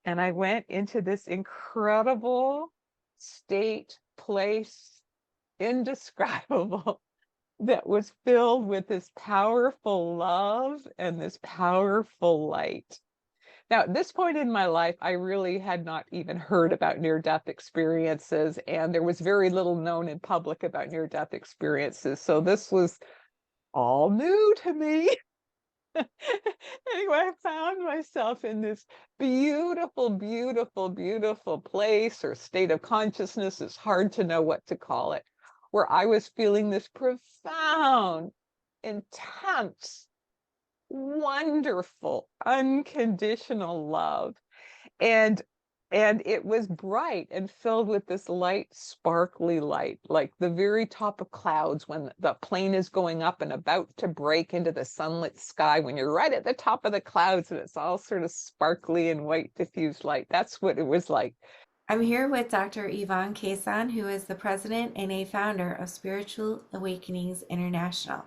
and I went into this incredible state, place, indescribable, that was filled with this powerful love and this powerful light. Now, at this point in my life, I really had not even heard about near-death experiences, and there was very little known in public about near-death experiences. So this was all new to me. Anyway, I found myself in this beautiful, beautiful, beautiful place or state of consciousness. It's hard to know what to call it, where I was feeling this profound, intense, wonderful, unconditional love. And and it was bright and filled with this light, sparkly light, like the very top of clouds when the plane is going up and about to break into the sunlit sky, when you're right at the top of the clouds and it's all sort of sparkly and white diffused light. That's what it was like. I'm here with Dr. Yvonne Kason, who is the president and a founder of Spiritual Awakenings International.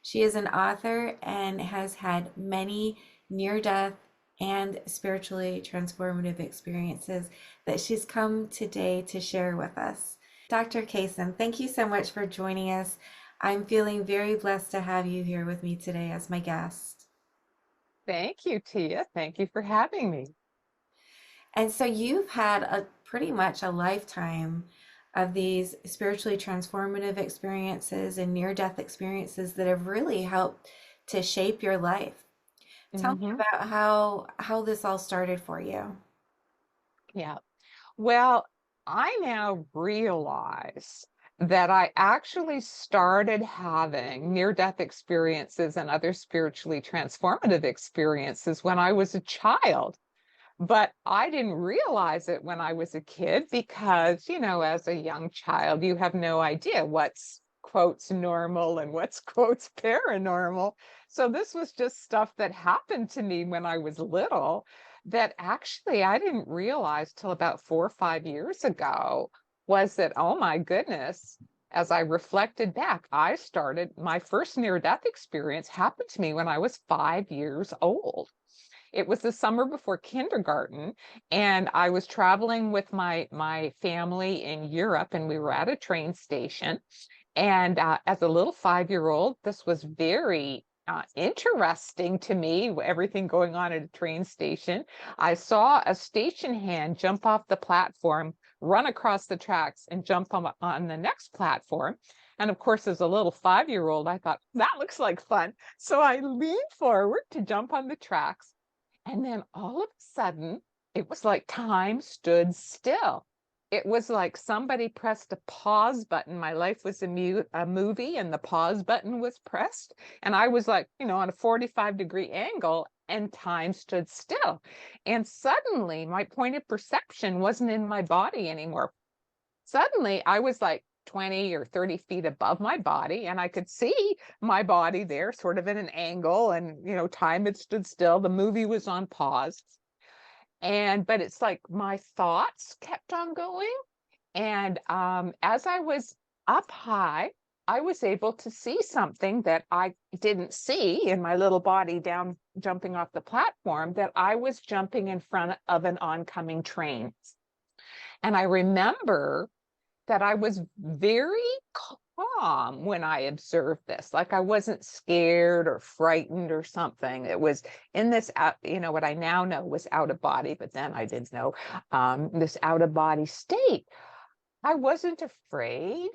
She is an author and has had many near death and spiritually transformative experiences that she's come today to share with us. Dr. Kason, thank you so much for joining us. I'm feeling very blessed to have you here with me today as my guest. Thank you, Tia. Thank you for having me. And so you've had a pretty much a lifetime of these spiritually transformative experiences and near-death experiences that have really helped to shape your life. Tell me Hmm. about how this all started for you. Yeah. Well, I now realize that I actually started having near-death experiences and other spiritually transformative experiences when I was a child. But I didn't realize it when I was a kid because, as a young child, you have no idea what's quotes normal and what's quotes paranormal. So this was just stuff that happened to me when I was little that actually I didn't realize till about 4 or 5 years ago was that, oh my goodness, as I reflected back, I started my first near-death experience happened to me when I was 5 years old. It was the summer before kindergarten, and I was traveling with my family in Europe, and we were at a train station. And as a little 5-year-old, this was very interesting to me, everything going on at a train station. I saw a station hand jump off the platform, run across the tracks, and jump on the next platform. And of course, as a little 5-year-old, I thought, that looks like fun. So I leaned forward to jump on the tracks. And then all of a sudden, it was like time stood still. It was like somebody pressed a pause button. My life was a movie, and the pause button was pressed. And I was like, on a 45-degree angle, and time stood still. And suddenly, my point of perception wasn't in my body anymore. Suddenly, I was like 20 or 30 feet above my body, and I could see my body there sort of at an angle, and time had stood still. The movie was on pause. But it's like my thoughts kept on going. And as I was up high, I was able to see something that I didn't see in my little body down jumping off the platform, that I was jumping in front of an oncoming train. And I remember that I was very calm when I observed this. Like I wasn't scared or frightened or something. It was in this, what I now know was out of body, but then I didn't know this out of body state. I wasn't afraid.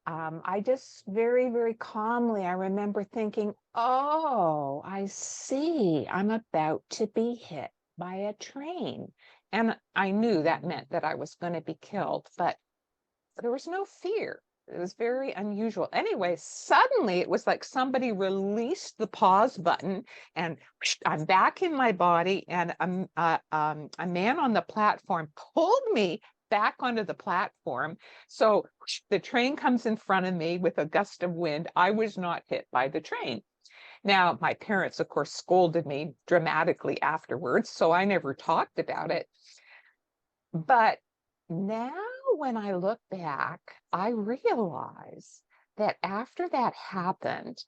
I just very, very calmly, I remember thinking, oh, I see. I'm about to be hit by a train. And I knew that meant that I was going to be killed, but there was no fear. It was very unusual. Anyway, suddenly it was like somebody released the pause button, and I'm back in my body. And a man on the platform pulled me back onto the platform. So the train comes in front of me with a gust of wind. I was not hit by the train. Now, my parents, of course, scolded me dramatically afterwards, so I never talked about it. But now, when I look back, I realize that after that happened,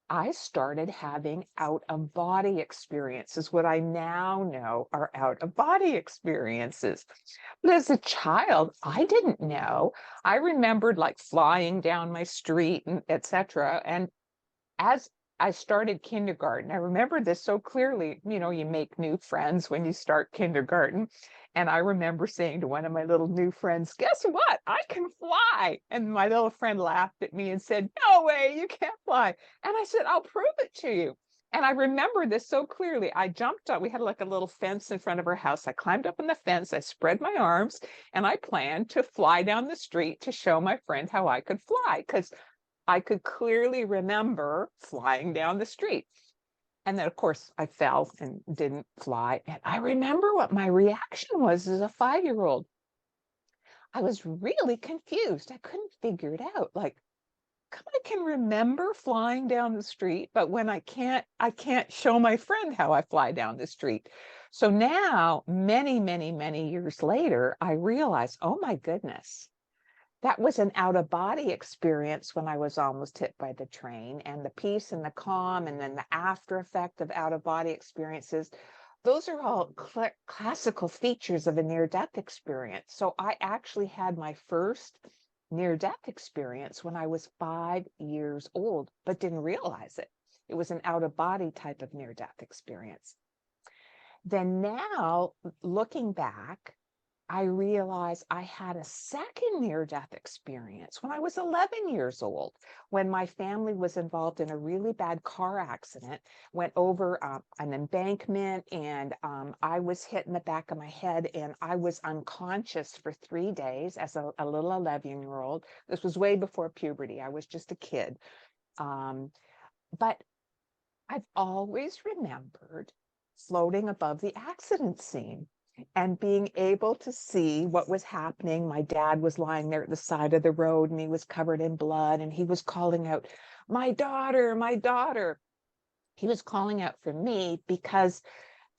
I started having out of body experiences, what I now know are out of body experiences. But as a child, I didn't know. I remembered like flying down my street and etc. And as I started kindergarten, I remember this so clearly. You know, you make new friends when you start kindergarten. And I remember saying to one of my little new friends, guess what? I can fly. And my little friend laughed at me and said, no way, you can't fly. And I said, I'll prove it to you. And I remember this so clearly. I jumped up. We had like a little fence in front of our house. I climbed up on the fence. I spread my arms and I planned to fly down the street to show my friend how I could fly, because I could clearly remember flying down the street. And then, of course, I fell and didn't fly. And I remember what my reaction was as a 5-year-old. I was really confused. I couldn't figure it out. Like, I can remember flying down the street, but when I can't show my friend how I fly down the street. So now, many, many, many years later, I realized, oh my goodness, that was an out of body experience when I was almost hit by the train, and the peace and the calm, and then the after effect of out of body experiences. Those are all classical features of a near death experience. So I actually had my first near death experience when I was 5 years old, but didn't realize it. It was an out of body type of near death experience. Then now, looking back, I realized I had a second near-death experience when I was 11 years old, when my family was involved in a really bad car accident, went over an embankment, and I was hit in the back of my head, and I was unconscious for 3 days as a little 11-year-old. This was way before puberty. I was just a kid. But I've always remembered floating above the accident scene and being able to see what was happening. My dad was lying there at the side of the road and he was covered in blood and he was calling out, my daughter, my daughter. He was calling out for me because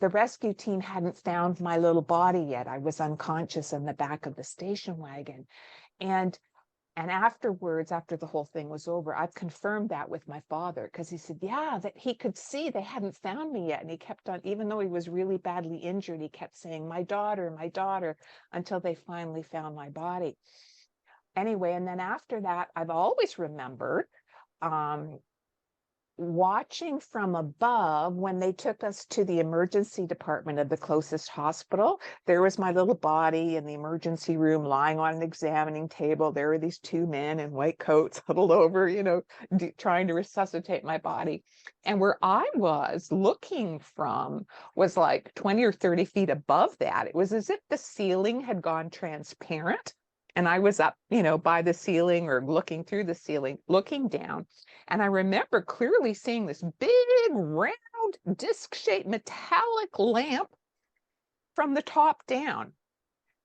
the rescue team hadn't found my little body yet. I was unconscious in the back of the station wagon. And afterwards, after the whole thing was over, I've confirmed that with my father, because he said, yeah, that he could see they hadn't found me yet. And he kept on, even though he was really badly injured, he kept saying, my daughter, until they finally found my body. Anyway, and then after that, I've always remembered watching from above when they took us to the emergency department of the closest hospital. There was my little body in the emergency room lying on an examining table. There were these two men in white coats huddled over, trying to resuscitate my body. And where I was looking from was like 20 or 30 feet above that. It was as if the ceiling had gone transparent. And I was up, by the ceiling or looking through the ceiling, looking down. And I remember clearly seeing this big, round, disc-shaped metallic lamp from the top down.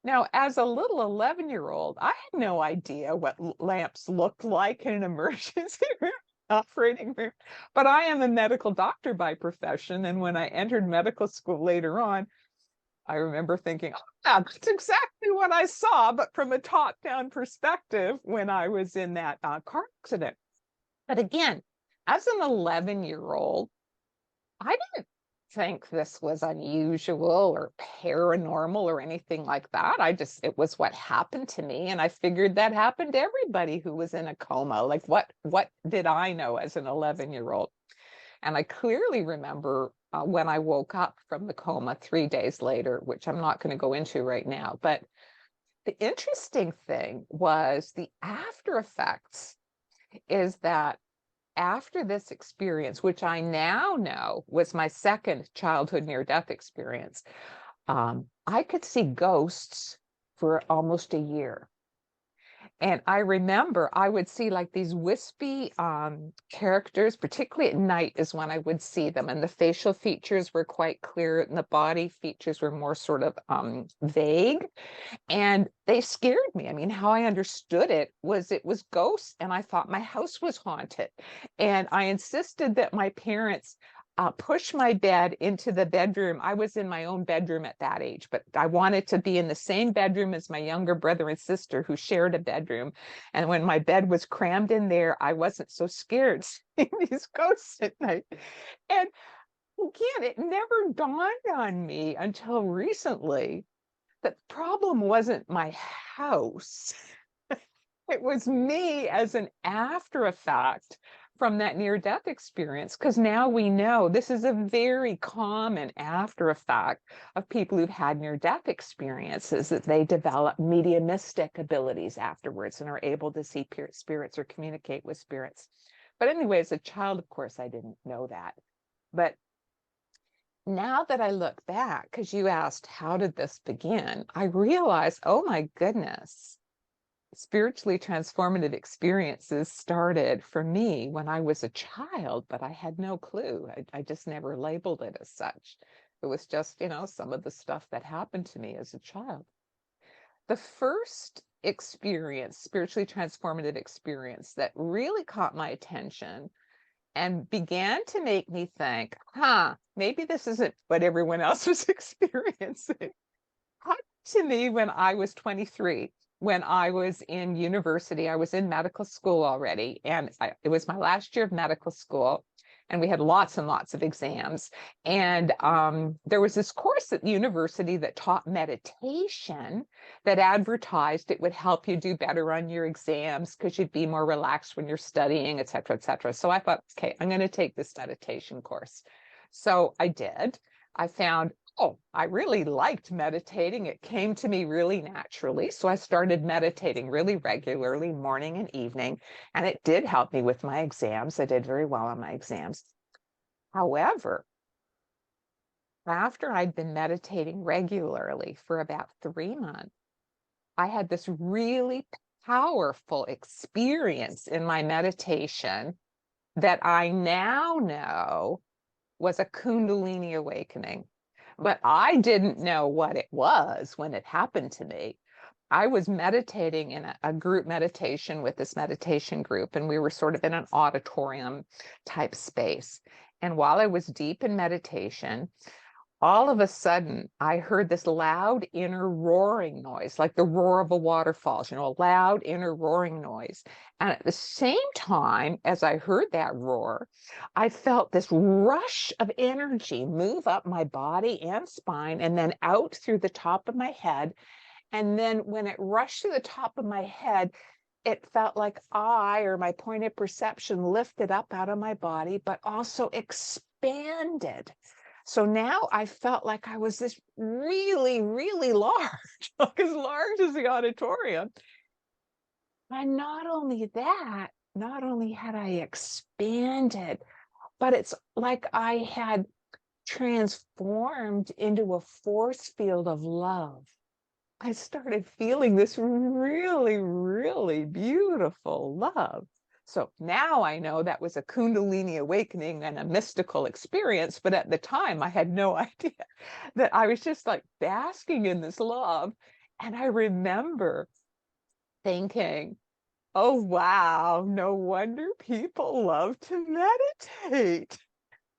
Now, as a little 11-year-old, I had no idea what lamps looked like in an emergency room, operating room. But I am a medical doctor by profession. And when I entered medical school later on, I remember thinking, oh, yeah, that's exactly what I saw, but from a top-down perspective when I was in that car accident. But again, as an 11-year-old, I didn't think this was unusual or paranormal or anything like that. It was what happened to me. And I figured that happened to everybody who was in a coma. Like, what did I know as an 11-year-old? And I clearly remember when I woke up from the coma 3 days later, which I'm not going to go into right now. But the interesting thing was the after effects is that after this experience, which I now know was my second childhood near-death experience, I could see ghosts for almost a year. And I remember I would see like these wispy characters, particularly at night is when I would see them. And the facial features were quite clear and the body features were more sort of vague. And they scared me. I mean, how I understood it was ghosts. And I thought my house was haunted. And I insisted that my parents push my bed into the bedroom. I was in my own bedroom at that age, but I wanted to be in the same bedroom as my younger brother and sister who shared a bedroom. And when my bed was crammed in there, I wasn't so scared seeing these ghosts at night. And again, it never dawned on me until recently that the problem wasn't my house. It was me as an after effect from that near-death experience, because now we know this is a very common after effect of people who've had near-death experiences, that they develop mediumistic abilities afterwards and are able to see spirits or communicate with spirits. But anyway, as a child, of course, I didn't know that. But now that I look back, because you asked, how did this begin? I realized, oh my goodness, spiritually transformative experiences started for me when I was a child, but I had no clue. I just never labeled it as such. It was just, some of the stuff that happened to me as a child. The first experience, spiritually transformative experience, that really caught my attention and began to make me think, maybe this isn't what everyone else was experiencing, happened to me when I was 23. When I was in university, I was in medical school already, and it was my last year of medical school, and we had lots and lots of exams. And there was this course at university that taught meditation, that advertised it would help you do better on your exams because you'd be more relaxed when you're studying, et cetera, et cetera. So I thought, okay, I'm going to take this meditation course. So I did. I found, I really liked meditating. It came to me really naturally. So I started meditating really regularly, morning and evening, and it did help me with my exams. I did very well on my exams. However, after I'd been meditating regularly for about 3 months, I had this really powerful experience in my meditation that I now know was a Kundalini awakening. But I didn't know what it was when it happened to me. I was meditating in a group meditation with this meditation group, and we were sort of in an auditorium type space. And while I was deep in meditation, all of a sudden, I heard this loud inner roaring noise, like the roar of a waterfall, a loud inner roaring noise. And at the same time, as I heard that roar, I felt this rush of energy move up my body and spine and then out through the top of my head. And then when it rushed through the top of my head, it felt like my point of perception lifted up out of my body, but also expanded. So now I felt like I was this really, really large, like as large as the auditorium. And not only that, not only had I expanded, but it's like I had transformed into a force field of love. I started feeling this really, really beautiful love. So now I know that was a Kundalini awakening and a mystical experience, but at the time I had no idea that I was just like basking in this love. And I remember thinking, oh, wow, no wonder people love to meditate.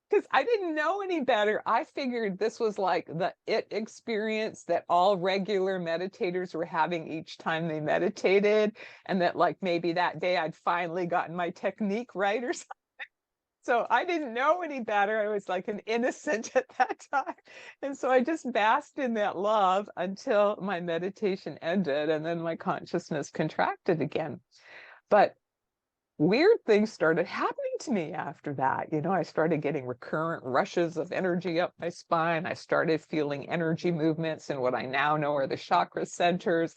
Because I didn't know any better. I figured this was like the it experience that all regular meditators were having each time they meditated, and that like maybe that day I'd finally gotten my technique right or something. So I didn't know any better. I was like an innocent at that time. And so I just basked in that love until my meditation ended, and then my consciousness contracted again. But weird things started happening to me after that. I started getting recurrent rushes of energy up my spine. I started feeling energy movements in what I now know are the chakra centers.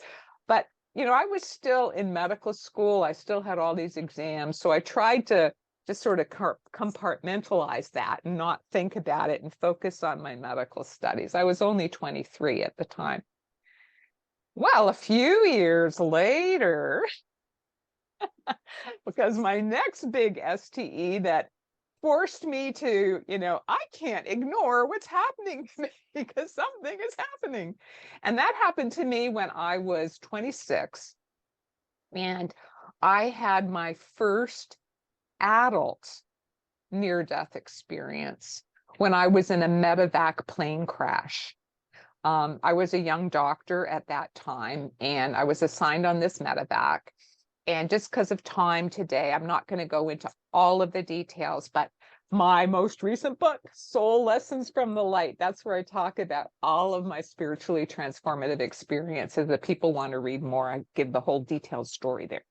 But, I was still in medical school. I still had all these exams. So I tried to just sort of compartmentalize that and not think about it and focus on my medical studies. I was only 23 at the time. Well, a few years later, because my next big STE that forced me to, I can't ignore what's happening to me because something is happening. And that happened to me when I was 26. And I had my first adult near-death experience when I was in a medevac plane crash. I was a young doctor at that time, and I was assigned on this medevac. And just because of time today, I'm not going to go into all of the details, but my most recent book, Soul Lessons from the Light, that's where I talk about all of my spiritually transformative experiences. If people want to read more, I give the whole detailed story there.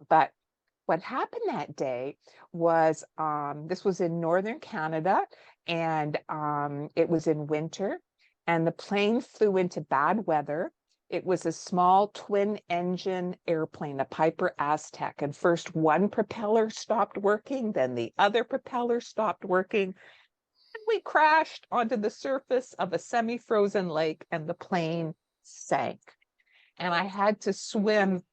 But what happened that day was this was in northern Canada, and it was in winter, and the plane flew into bad weather. It was a small twin engine airplane, a Piper Aztec, and first one propeller stopped working, then the other propeller stopped working, and we crashed onto the surface of a semi-frozen lake, and the plane sank. And I had to swim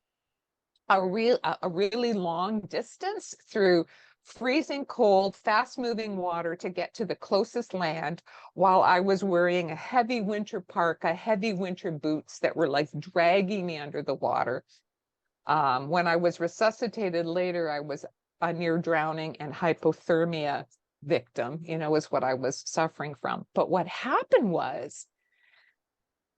a really long distance through freezing cold, fast-moving water to get to the closest land, while I was wearing a heavy winter parka, heavy winter boots that were like dragging me under the water. When I was resuscitated later, I was a near drowning and hypothermia victim, is what I was suffering from. But what happened was,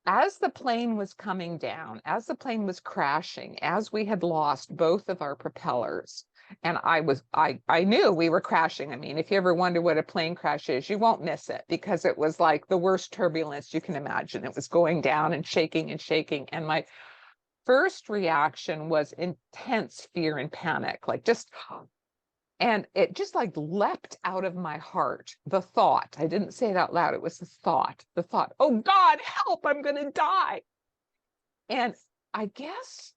as the plane was coming down, as the plane was crashing, as we had lost both of our propellers, and I knew we were crashing. I mean, if you ever wonder what a plane crash is, you won't miss it, because it was like the worst turbulence you can imagine. It was going down and shaking and shaking. And my first reaction was intense fear and panic, and it just like leapt out of my heart. The thought, I didn't say it out loud, it was the thought, oh God, help, I'm going to die. And I guess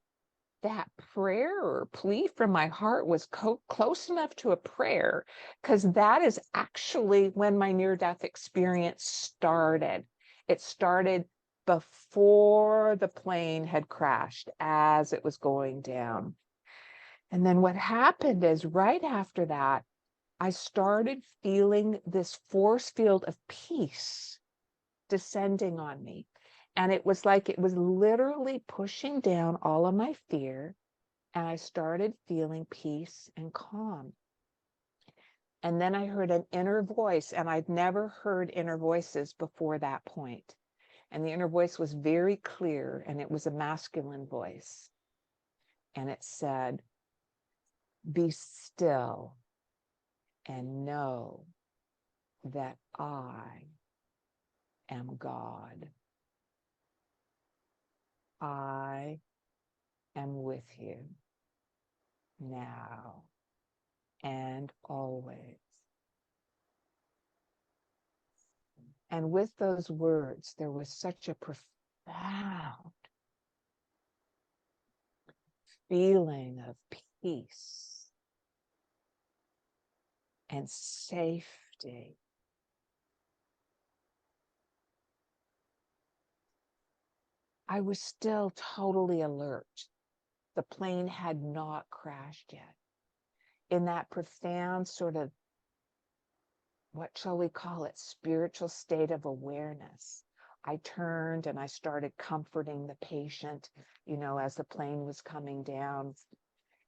that prayer or plea from my heart was close enough to a prayer, because that is actually when my near-death experience started. It started before the plane had crashed, as it was going down. And then what happened is, right after that, I started feeling this force field of peace descending on me. And it was like it was literally pushing down all of my fear. And I started feeling peace and calm. And then I heard an inner voice, and I'd never heard inner voices before that point. And the inner voice was very clear, and it was a masculine voice. And it said, "Be still and know that I am God. I am with you now and always." And with those words, there was such a profound feeling of peace and safety. I was still totally alert. The plane had not crashed yet. In that profound sort of, what shall we call it, spiritual state of awareness, I turned and I started comforting the patient, as the plane was coming down.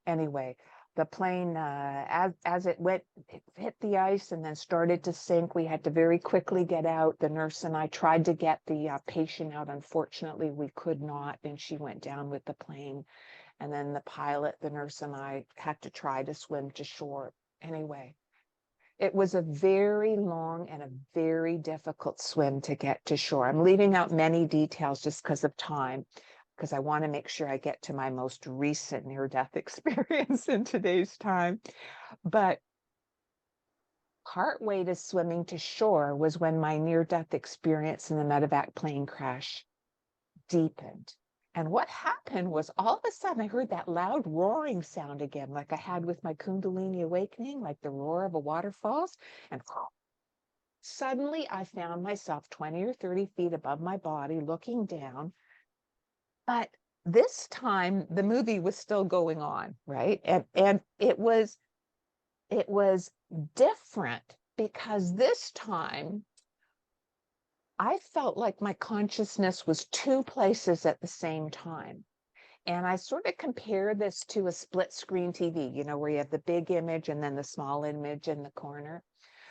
Anyway, the plane, as it went, it hit the ice and then started to sink. We had to very quickly get out. The nurse and I tried to get the patient out. Unfortunately, we could not, and she went down with the plane. And then the pilot, the nurse, and I had to try to swim to shore. Anyway, it was a very long and a very difficult swim to get to shore. I'm leaving out many details just because of time, because I want to make sure I get to my most recent near-death experience in today's time. But partway to swimming to shore was when my near-death experience in the medevac plane crash deepened. And what happened was, all of a sudden I heard that loud roaring sound again, like I had with my Kundalini Awakening, like the roar of a waterfalls. And suddenly I found myself 20 or 30 feet above my body, looking down. But this time the movie was still going on, right? And it was different, because this time I felt like my consciousness was two places at the same time. And I sort of compare this to a split screen TV, where you have the big image and then the small image in the corner.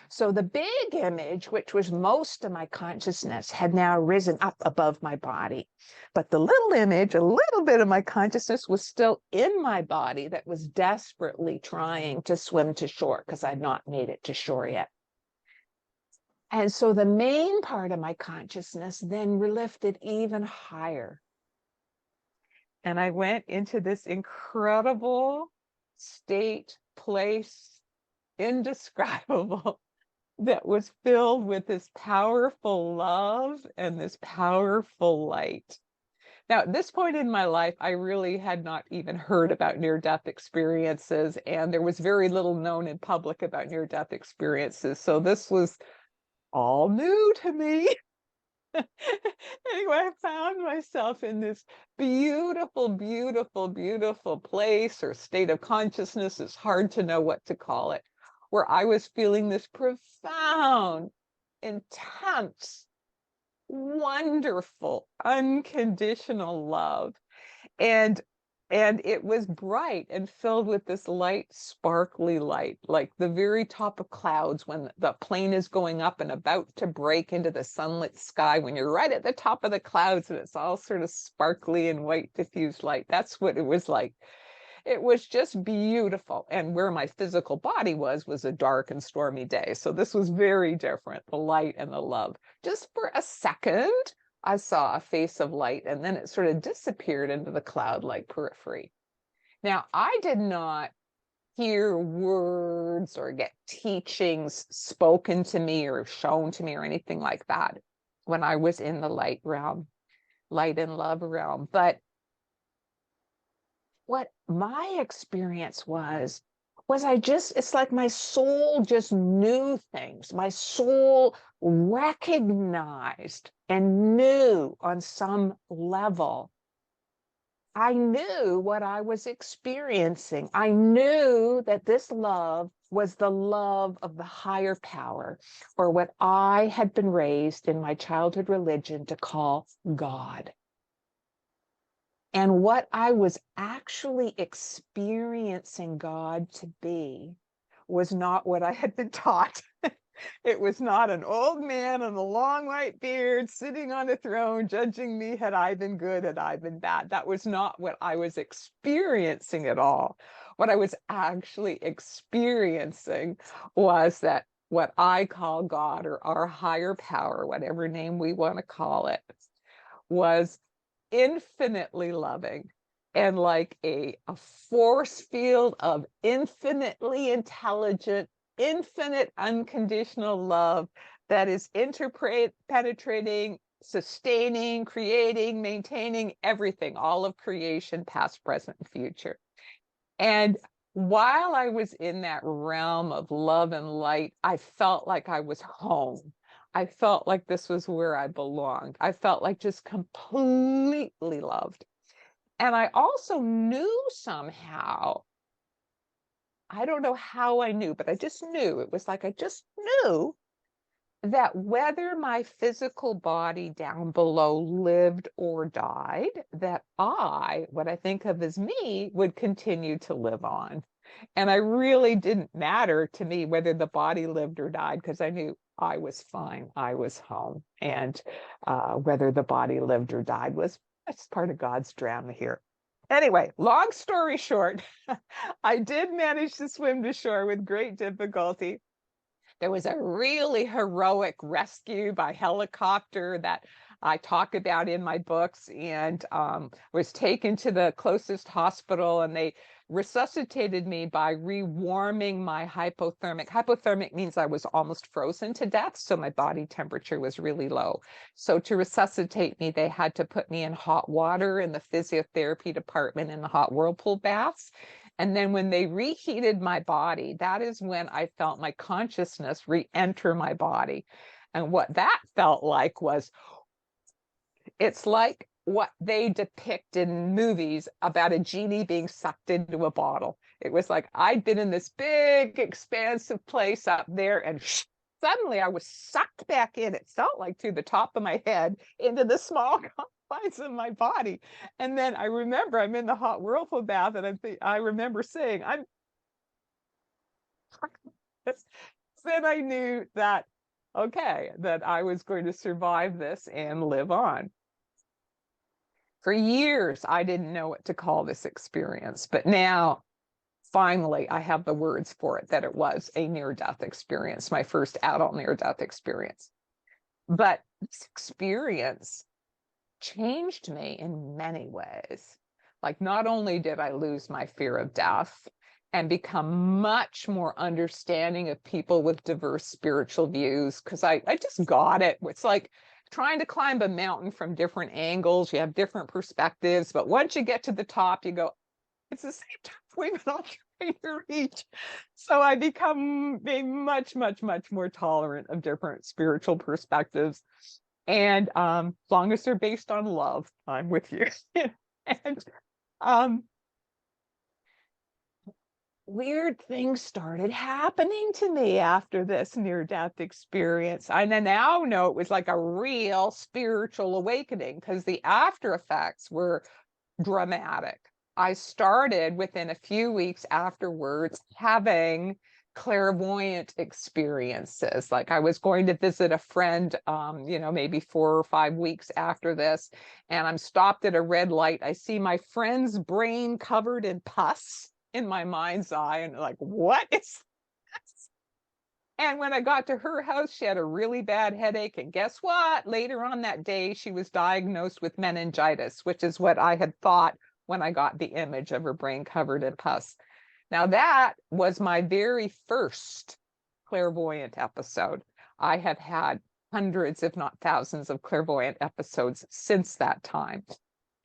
So the big image, which was most of my consciousness, had now risen up above my body. But the little image, a little bit of my consciousness, was still in my body that was desperately trying to swim to shore because I'd not made it to shore yet. And so the main part of my consciousness then lifted even higher. And I went into this incredible state, place, indescribable, that was filled with this powerful love and this powerful light. Now, at this point in my life, I really had not even heard about near-death experiences, and there was very little known in public about near-death experiences. So this was all new to me. Anyway, I found myself in this beautiful, beautiful, beautiful place or state of consciousness. It's hard to know what to call it, where I was feeling this profound, intense, wonderful, unconditional love. And it was bright and filled with this light, sparkly light, like the very top of clouds when the plane is going up and about to break into the sunlit sky, when you're right at the top of the clouds and it's all sort of sparkly and white diffused light. That's what it was like. It was just beautiful. And where my physical body was a dark and stormy day. So this was very different, the light and the love. Just for a second, I saw a face of light, and then it sort of disappeared into the cloud-like periphery. Now, I did not hear words or get teachings spoken to me or shown to me or anything like that when I was in the light realm, light and love realm. But what my experience was it's like my soul just knew things. My soul recognized and knew on some level. I knew what I was experiencing. I knew that this love was the love of the higher power, or what I had been raised in my childhood religion to call God. And what I was actually experiencing God to be was not what I had been taught. It was not an old man in a long white beard sitting on a throne judging me. Had I been good? Had I been bad? That was not what I was experiencing at all. What I was actually experiencing was that what I call God, or our higher power, whatever name we want to call it, was infinitely loving and like a force field of infinitely intelligent, infinite unconditional love that is interpenetrating, sustaining, creating, maintaining everything, all of creation, past, present, and future. And while I was in that realm of love and light, I felt like I was home. I felt like this was where I belonged. I felt like just completely loved. And I also knew somehow, I don't know how I knew, but I just knew. It was like I just knew that whether my physical body down below lived or died, that I, what I think of as me, would continue to live on. And I really didn't matter to me whether the body lived or died, because I knew I was fine. I was home. And whether the body lived or died that's part of God's drama here. Anyway, long story short, I did manage to swim to shore with great difficulty. There was a really heroic rescue by helicopter that I talk about in my books, and was taken to the closest hospital, and they resuscitated me by rewarming my hypothermic. Hypothermic means I was almost frozen to death, so my body temperature was really low. So to resuscitate me, they had to put me in hot water in the physiotherapy department in the hot whirlpool baths. And then when they reheated my body, that is when I felt my consciousness re-enter my body. And what that felt like was, it's like what they depict in movies about a genie being sucked into a bottle. It was like I'd been in this big, expansive place up there, and suddenly I was sucked back in. It felt like through the top of my head into the small confines of my body. And then I remember I'm in the hot whirlpool bath, and I remember saying, then I knew that, okay, that I was going to survive this and live on. For years, I didn't know what to call this experience, but now finally I have the words for it, that it was a near-death experience, my first adult near-death experience. But this experience changed me in many ways. Like, not only did I lose my fear of death and become much more understanding of people with diverse spiritual views, because I just got it. It's like trying to climb a mountain from different angles. You have different perspectives, but once you get to the top, you go, it's the same point that I'm trying to reach. So I become a much, much, much more tolerant of different spiritual perspectives. And as long as they're based on love, I'm with you. And weird things started happening to me after this near-death experience. I now know it was like a real spiritual awakening, because the after effects were dramatic. I started within a few weeks afterwards having clairvoyant experiences. Like, I was going to visit a friend, maybe 4 or 5 weeks after this, and I'm stopped at a red light. I see my friend's brain covered in pus in my mind's eye, and like, what is this? And when I got to her house, she had a really bad headache. And guess what? Later on that day, she was diagnosed with meningitis, which is what I had thought when I got the image of her brain covered in pus. Now, that was my very first clairvoyant episode. I have had hundreds, if not thousands, of clairvoyant episodes since that time.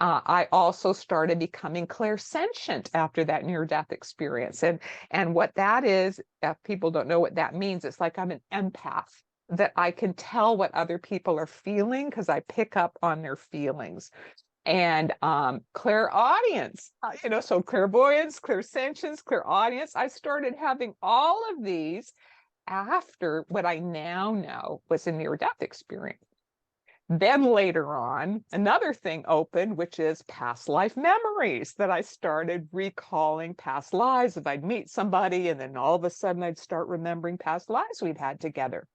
I also started becoming clairsentient after that near-death experience. And what that is, if people don't know what that means, it's like I'm an empath, that I can tell what other people are feeling because I pick up on their feelings. And clairaudience, so clairvoyance, clairsentience, clairaudience. I started having all of these after what I now know was a near-death experience. Then later on, another thing opened, which is past life memories, that I started recalling past lives. If I'd meet somebody, and then all of a sudden I'd start remembering past lives we'd had together.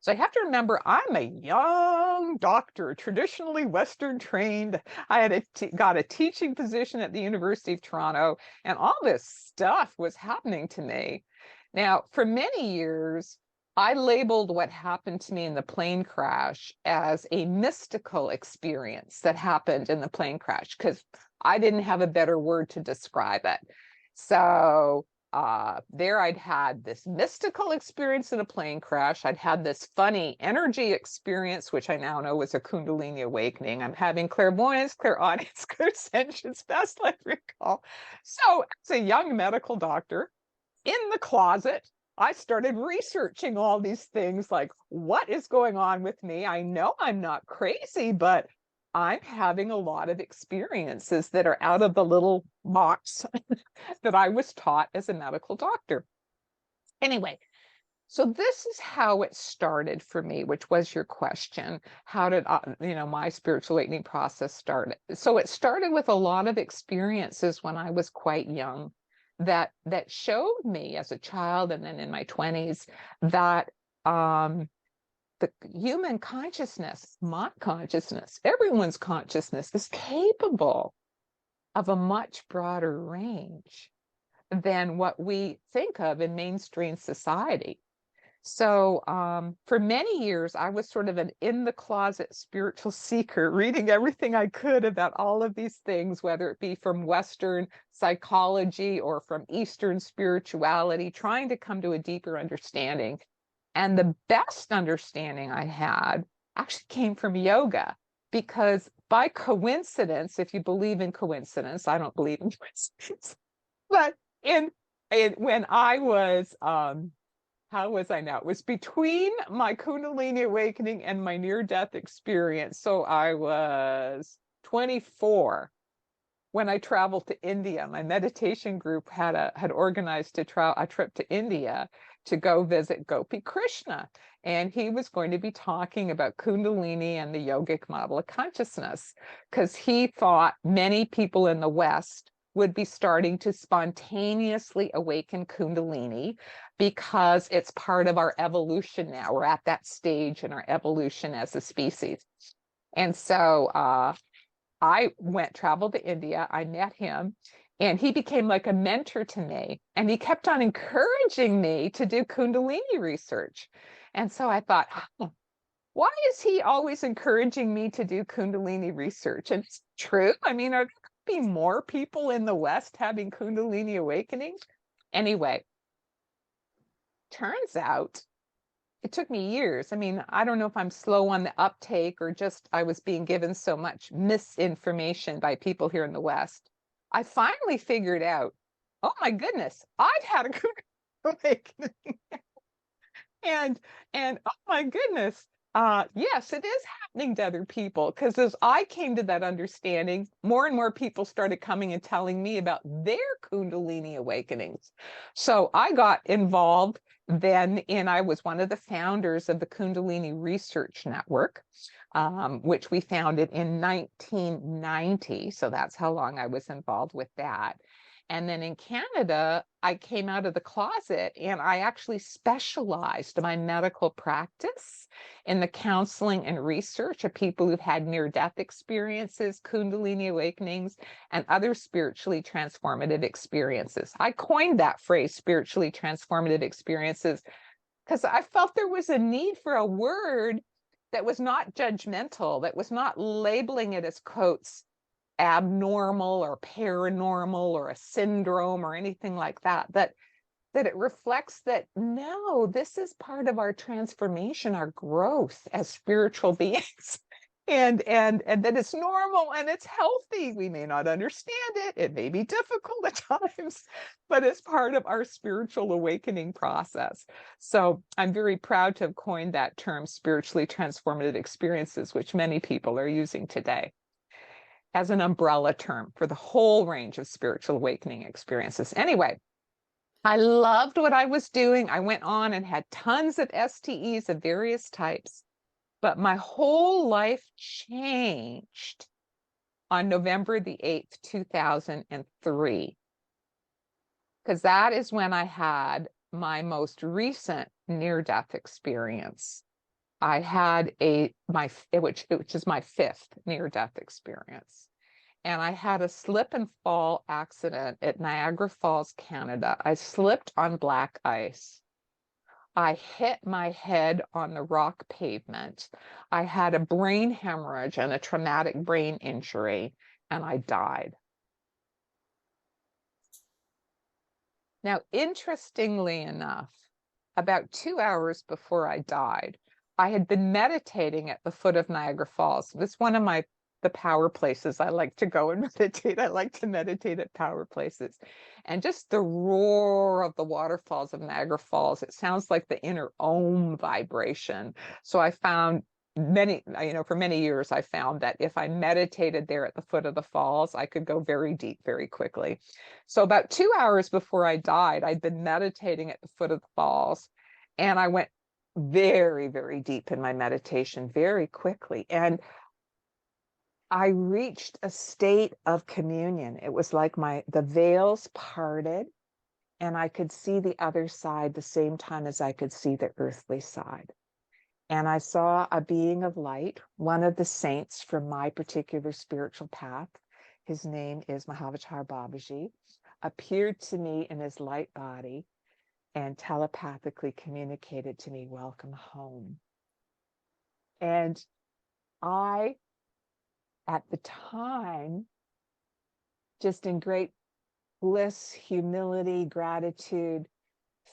So I have to remember, I'm a young doctor, traditionally Western trained. I had got a teaching position at the University of Toronto, and all this stuff was happening to me. Now, for many years, I labeled what happened to me in the plane crash as a mystical experience that happened in the plane crash, because I didn't have a better word to describe it. So there I'd had this mystical experience in a plane crash. I'd had this funny energy experience, which I now know was a Kundalini awakening. I'm having clairvoyance, clairaudience, clairsentience, past life recall. So as a young medical doctor in the closet, I started researching all these things, like, what is going on with me? I know I'm not crazy, but I'm having a lot of experiences that are out of the little box that I was taught as a medical doctor. Anyway, so this is how it started for me, which was your question. How did my spiritual awakening process start? So it started with a lot of experiences when I was quite young that showed me as a child, and then in my 20s, that the human consciousness, my consciousness, everyone's consciousness is capable of a much broader range than what we think of in mainstream society. So for many years, I was sort of an in-the-closet spiritual seeker, reading everything I could about all of these things, whether it be from Western psychology or from Eastern spirituality, trying to come to a deeper understanding. And the best understanding I had actually came from yoga, because by coincidence, if you believe in coincidence, I don't believe in coincidence, but when I was, how was I now? It was between my Kundalini awakening and my near-death experience. So I was 24 when I traveled to India. My meditation group had organized a trip to India to go visit Gopi Krishna. And he was going to be talking about Kundalini and the yogic model of consciousness, because he thought many people in the West would be starting to spontaneously awaken Kundalini because it's part of our evolution now. We're at that stage in our evolution as a species. And so I traveled to India, I met him, and he became like a mentor to me. And he kept on encouraging me to do Kundalini research. And so I thought, why is he always encouraging me to do Kundalini research? And it's true. I mean, are there going to be more people in the West having Kundalini awakenings? Anyway, turns out it took me years. I mean, I don't know if I'm slow on the uptake or just I was being given so much misinformation by people here in the West. I finally figured out, oh my goodness, I'd had a Kundalini awakening. and oh my goodness, yes, it is happening to other people, because as I came to that understanding, more and more people started coming and telling me about their Kundalini awakenings. So I got involved then, and I was one of the founders of the Kundalini Research Network, which we founded in 1990. So that's how long I was involved with that. And then in Canada, I came out of the closet and I actually specialized my medical practice in the counseling and research of people who've had near-death experiences, Kundalini awakenings, and other spiritually transformative experiences. I coined that phrase, spiritually transformative experiences, because I felt there was a need for a word that was not judgmental, that was not labeling it as quotes abnormal or paranormal or a syndrome or anything like that, that it reflects that no, this is part of our transformation, our growth as spiritual beings. And that it's normal and it's healthy. We may not understand it, it may be difficult at times, but it's part of our spiritual awakening process. So I'm very proud to have coined that term, spiritually transformative experiences, which many people are using today as an umbrella term for the whole range of spiritual awakening experiences. Anyway, I loved what I was doing. I went on and had tons of STEs of various types, but my whole life changed on November the 8th, 2003, because that is when I had my most recent near-death experience. I had which is my fifth near-death experience. And I had a slip and fall accident at Niagara Falls, Canada. I slipped on black ice. I hit my head on the rock pavement. I had a brain hemorrhage and a traumatic brain injury, and I died. Now, interestingly enough, about 2 hours before I died, I had been meditating at the foot of Niagara Falls. It's one of the power places I like to go and meditate. I like to meditate at power places. And just the roar of the waterfalls of Niagara Falls, it sounds like the inner Om vibration. So I found for many years, I found that if I meditated there at the foot of the falls, I could go very deep very quickly. So about 2 hours before I died, I'd been meditating at the foot of the falls, and I went very, very deep in my meditation very quickly. And I reached a state of communion. It was like the veils parted and I could see the other side the same time as I could see the earthly side. And I saw a being of light, one of the saints from my particular spiritual path. His name is Mahavatar Babaji, appeared to me in his light body and telepathically communicated to me, "Welcome home." And I, at the time, just in great bliss, humility, gratitude,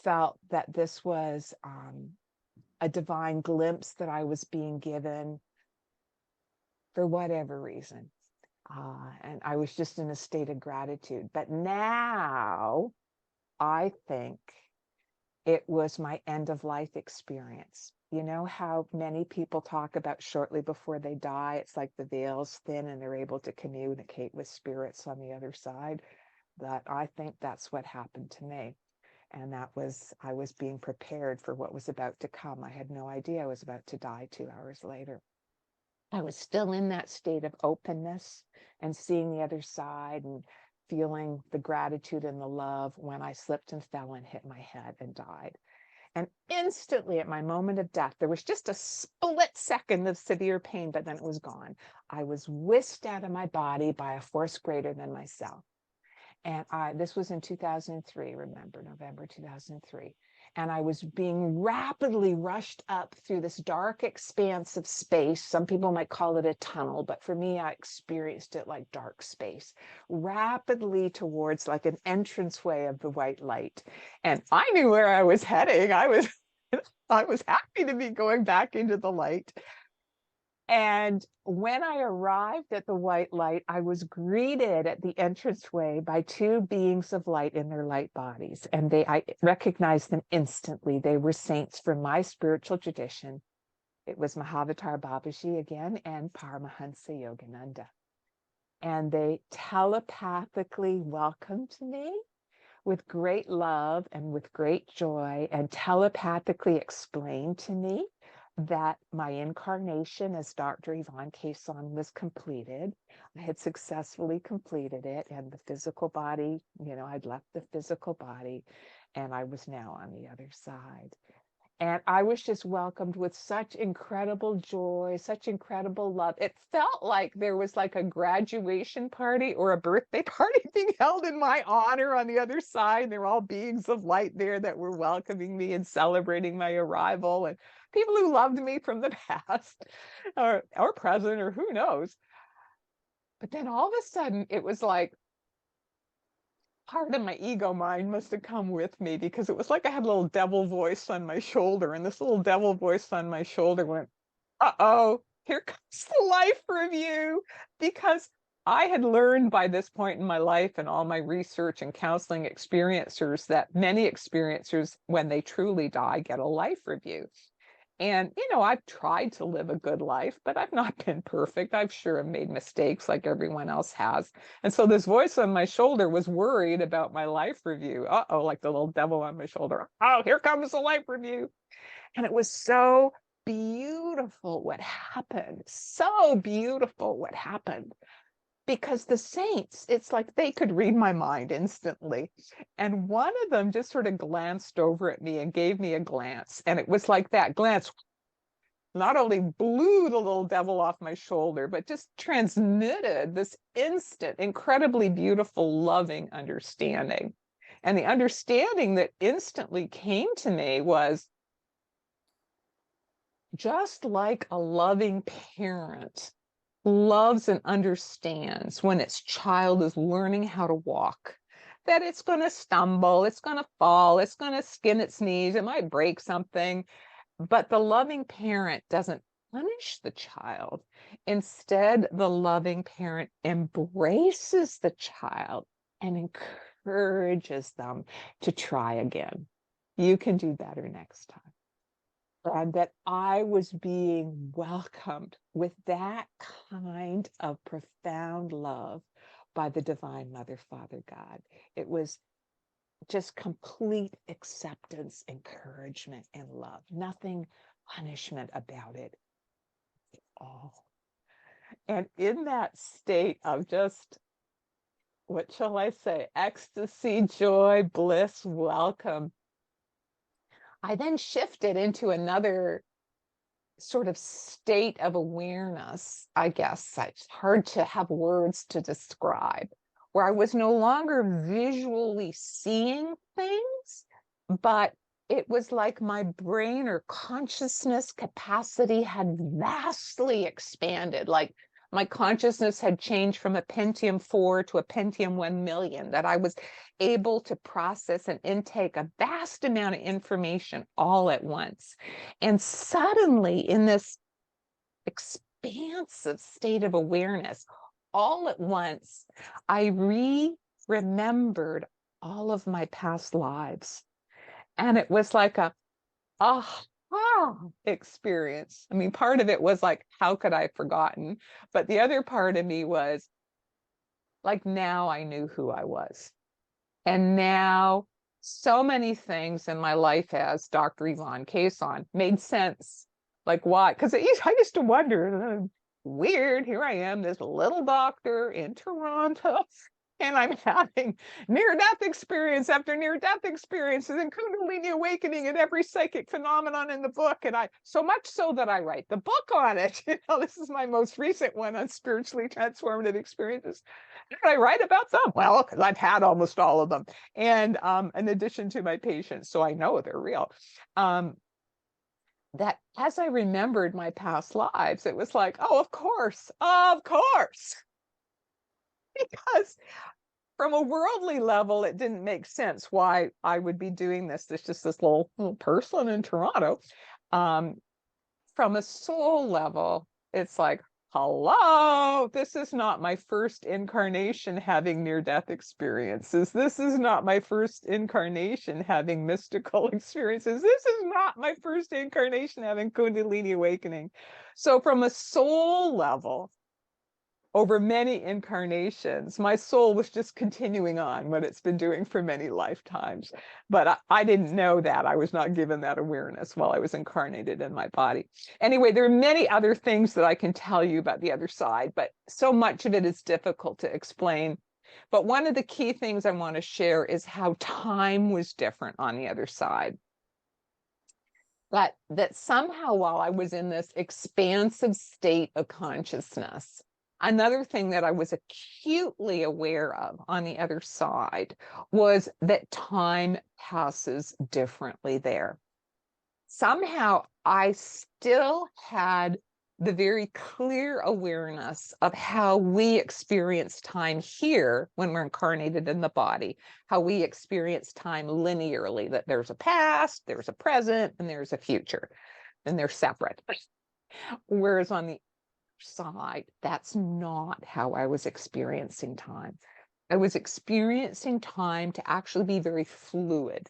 felt that this was a divine glimpse that I was being given for whatever reason. And I was just in a state of gratitude. But now I think it was my end of life experience. You know how many people talk about shortly before they die, it's like the veil's thin and they're able to communicate with spirits on the other side? That I think that's what happened to me. And I was being prepared for what was about to come. I had no idea I was about to die 2 hours later. I was still in that state of openness and seeing the other side and feeling the gratitude and the love when I slipped and fell and hit my head and died. And instantly at my moment of death, there was just a split second of severe pain, but then it was gone. I was whisked out of my body by a force greater than myself. And this was in 2003, remember, November 2003. And I was being rapidly rushed up through this dark expanse of space. Some people might call it a tunnel, but for me, I experienced it like dark space, rapidly towards like an entranceway of the white light. And I knew where I was heading. I was happy to be going back into the light. And when I arrived at the white light, I was greeted at the entranceway by two beings of light in their light bodies. And I recognized them instantly. They were saints from my spiritual tradition. It was Mahavatar Babaji again and Paramahansa Yogananda. And they telepathically welcomed me with great love and with great joy, and telepathically explained to me that my incarnation as Dr. Yvonne Kason was completed. I had successfully completed it, and the physical body, I'd left the physical body, and I was now on the other side. And I was just welcomed with such incredible joy, such incredible love. It felt like there was like a graduation party or a birthday party being held in my honor on the other side. There were all beings of light there that were welcoming me and celebrating my arrival, and people who loved me from the past or present, or who knows. But then all of a sudden, it was like, part of my ego mind must have come with me, because it was like I had a little devil voice on my shoulder, and this little devil voice on my shoulder went, uh-oh, here comes the life review. Because I had learned by this point in my life and all my research and counseling experiencers that many experiencers, when they truly die, get a life review. And, I've tried to live a good life, but I've not been perfect. I've sure made mistakes like everyone else has. And so this voice on my shoulder was worried about my life review. Uh-oh, like the little devil on my shoulder. Oh, here comes the life review. And it was so beautiful what happened. So beautiful what happened. Because the saints, it's like they could read my mind instantly. And one of them just sort of glanced over at me and gave me a glance. And it was like that glance not only blew the little devil off my shoulder, but just transmitted this instant, incredibly beautiful, loving understanding. And the understanding that instantly came to me was, just like a loving parent loves and understands when its child is learning how to walk, that it's going to stumble, it's going to fall, it's going to skin its knees, it might break something, but the loving parent doesn't punish the child. Instead, the loving parent embraces the child and encourages them to try again. You can do better next time. And that I was being welcomed with that kind of profound love by the Divine Mother, Father God. It was just complete acceptance, encouragement, and love. Nothing punishment about it at all. And in that state of just, what shall I say, ecstasy, joy, bliss, welcome, I then shifted into another sort of state of awareness, I guess. It's hard to have words to describe, where I was no longer visually seeing things, but it was like my brain or consciousness capacity had vastly expanded. Like my consciousness had changed from a Pentium 4 to a Pentium 1 million, that I was able to process and intake a vast amount of information all at once. And suddenly, in this expansive state of awareness, all at once, I remembered all of my past lives. And it was like a aha experience. I mean, part of it was like, how could I have forgotten? But the other part of me was like, now I knew who I was. And now so many things in my life as Dr. Yvonne Kason made sense. Like, why? Because I used to wonder, weird, here I am, this little doctor in Toronto, And I'm having near-death experience after near-death experiences and Kundalini Awakening and every psychic phenomenon in the book. And I, so much so that I write the book on it. This is my most recent one on spiritually transformative experiences. And I write about them. Well, because I've had almost all of them. And in addition to my patients, so I know they're real. That as I remembered my past lives, it was like, oh, of course. Because from a worldly level, it didn't make sense why I would be doing this. There's just this little person in Toronto. From a soul level, it's like, hello, this is not my first incarnation having near-death experiences. This is not my first incarnation having mystical experiences. This is not my first incarnation having Kundalini Awakening. So from a soul level, over many incarnations, my soul was just continuing on what it's been doing for many lifetimes. But I didn't know that. I was not given that awareness while I was incarnated in my body. Anyway, there are many other things that I can tell you about the other side, but so much of it is difficult to explain. But one of the key things I want to share is how time was different on the other side. That somehow while I was in this expansive state of consciousness, another thing that I was acutely aware of on the other side was that time passes differently there. Somehow I still had the very clear awareness of how we experience time here when we're incarnated in the body, how we experience time linearly, that there's a past, there's a present, and there's a future, and they're separate. Whereas on the side, that's not how I was experiencing time. I was experiencing time to actually be very fluid,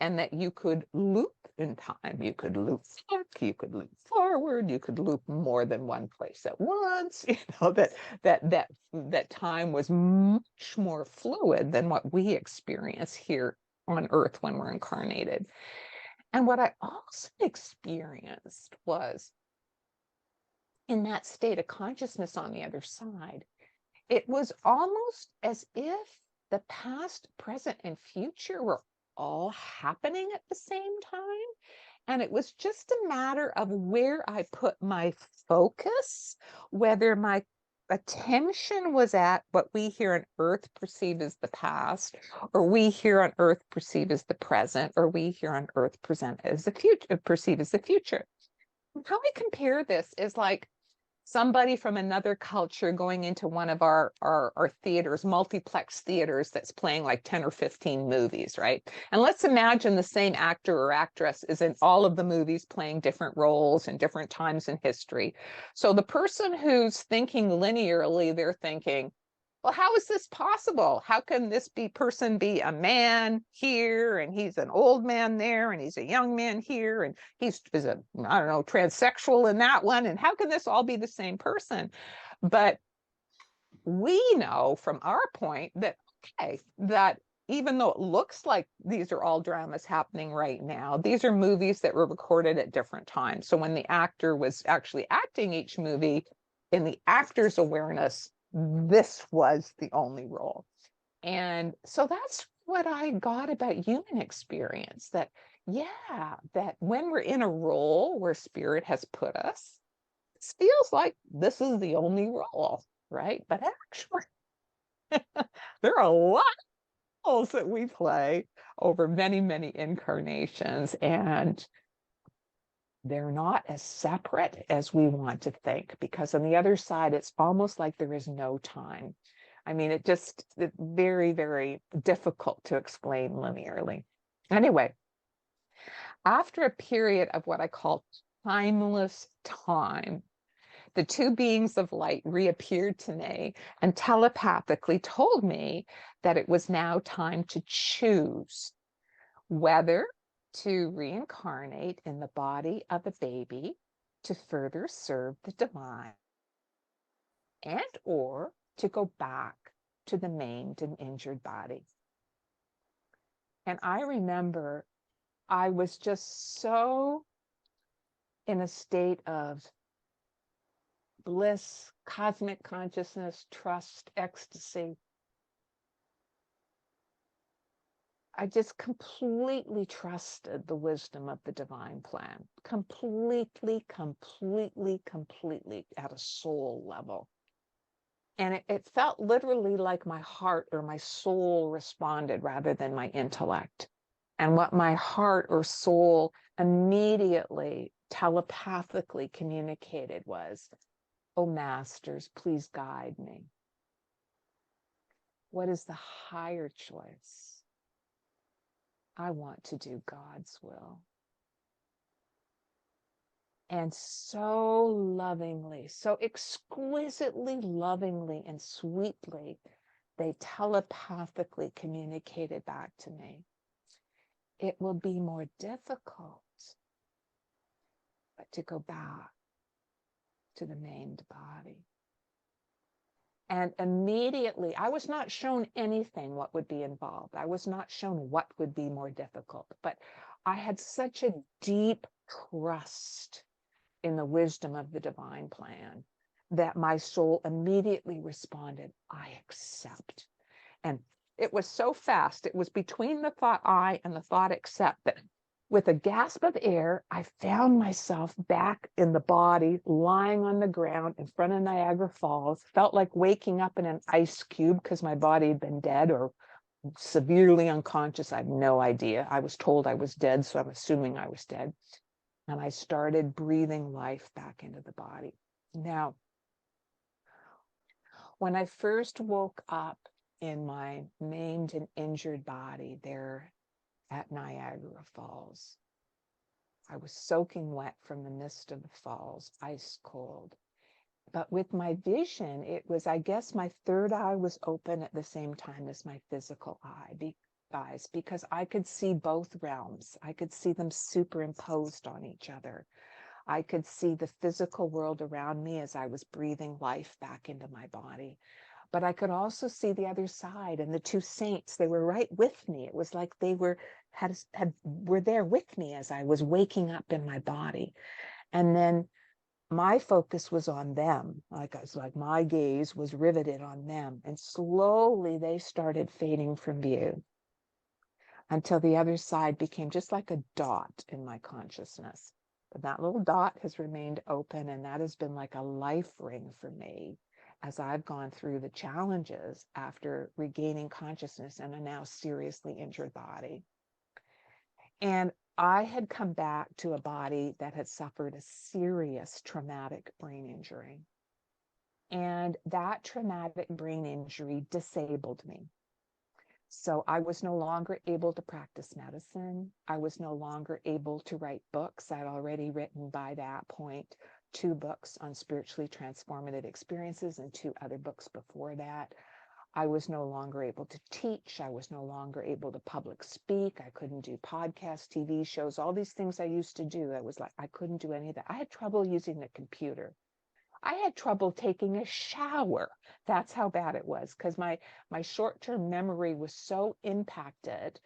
and that you could loop in time. You could loop back, you could loop forward, you could loop more than one place at once. That time was much more fluid than what we experience here on Earth when we're incarnated. And what I also experienced was in that state of consciousness on the other side, it was almost as if the past, present, and future were all happening at the same time. And it was just a matter of where I put my focus, whether my attention was at what we here on Earth perceive as the past, or we here on Earth perceive as the present, or we here on Earth present as the future, perceive as the future. How I compare this is like somebody from another culture going into one of our theaters, multiplex theaters that's playing like 10 or 15 movies, right? And let's imagine the same actor or actress is in all of the movies playing different roles in different times in history. So the person who's thinking linearly, they're thinking, well, how is this possible? How can this person be a man here and he's an old man there and he's a young man here and he's a, I don't know, transsexual in that one? And how can this all be the same person? But we know from our point that, okay, that even though it looks like these are all dramas happening right now, these are movies that were recorded at different times. So when the actor was actually acting each movie, in the actor's awareness, this was the only role. And so that's what I got about human experience, that, yeah, that when we're in a role where spirit has put us, it feels like this is the only role, right? But actually, there are a lot of roles that we play over many, many incarnations, and they're not as separate as we want to think, because on the other side, it's almost like there is no time. I mean, it's very, very difficult to explain linearly. Anyway, after a period of what I call timeless time, the two beings of light reappeared to me and telepathically told me that it was now time to choose whether to reincarnate in the body of a baby to further serve the divine, and or to go back to the maimed and injured body. And I remember I was just so in a state of bliss, cosmic consciousness, trust, ecstasy. I just completely trusted the wisdom of the divine plan, completely, completely, completely at a soul level. And it felt literally like my heart or my soul responded rather than my intellect. And what my heart or soul immediately telepathically communicated was, oh, masters, please guide me. What is the higher choice? I want to do God's will. And so lovingly, so exquisitely lovingly and sweetly, they telepathically communicated back to me. It will be more difficult, but to go back to the maimed body. And immediately, I was not shown anything what would be involved. I was not shown what would be more difficult, but I had such a deep trust in the wisdom of the divine plan that my soul immediately responded, I accept. And it was so fast. It was between the thought I and the thought accept that with a gasp of air, I found myself back in the body, lying on the ground in front of Niagara Falls. Felt like waking up in an ice cube because my body had been dead or severely unconscious. I have no idea. I was told I was dead, so I'm assuming I was dead. And I started breathing life back into the body. Now, when I first woke up in my maimed and injured body there at Niagara Falls, I was soaking wet from the mist of the falls, ice cold. But with my vision, it was, I guess, my third eye was open at the same time as my physical eyes, because I could see both realms. I could see them superimposed on each other. I could see the physical world around me as I was breathing life back into my body. But I could also see the other side, and the two saints, they were right with me. It was like they were there with me as I was waking up in my body. And then my focus was on them. Like my gaze was riveted on them. And slowly they started fading from view until the other side became just like a dot in my consciousness. But that little dot has remained open, and that has been like a life ring for me as I've gone through the challenges after regaining consciousness in a now seriously injured body. And I had come back to a body that had suffered a serious traumatic brain injury. And that traumatic brain injury disabled me. So I was no longer able to practice medicine. I was no longer able to write books. I'd already written by that point 2 books on spiritually transformative experiences and 2 other books before that. I was no longer able to teach. I was no longer able to public speak. I couldn't do podcasts, TV shows, all these things I used to do. I was like, I couldn't do any of that. I had trouble using the computer. I had trouble taking a shower. That's how bad it was, because my short-term memory was so impacted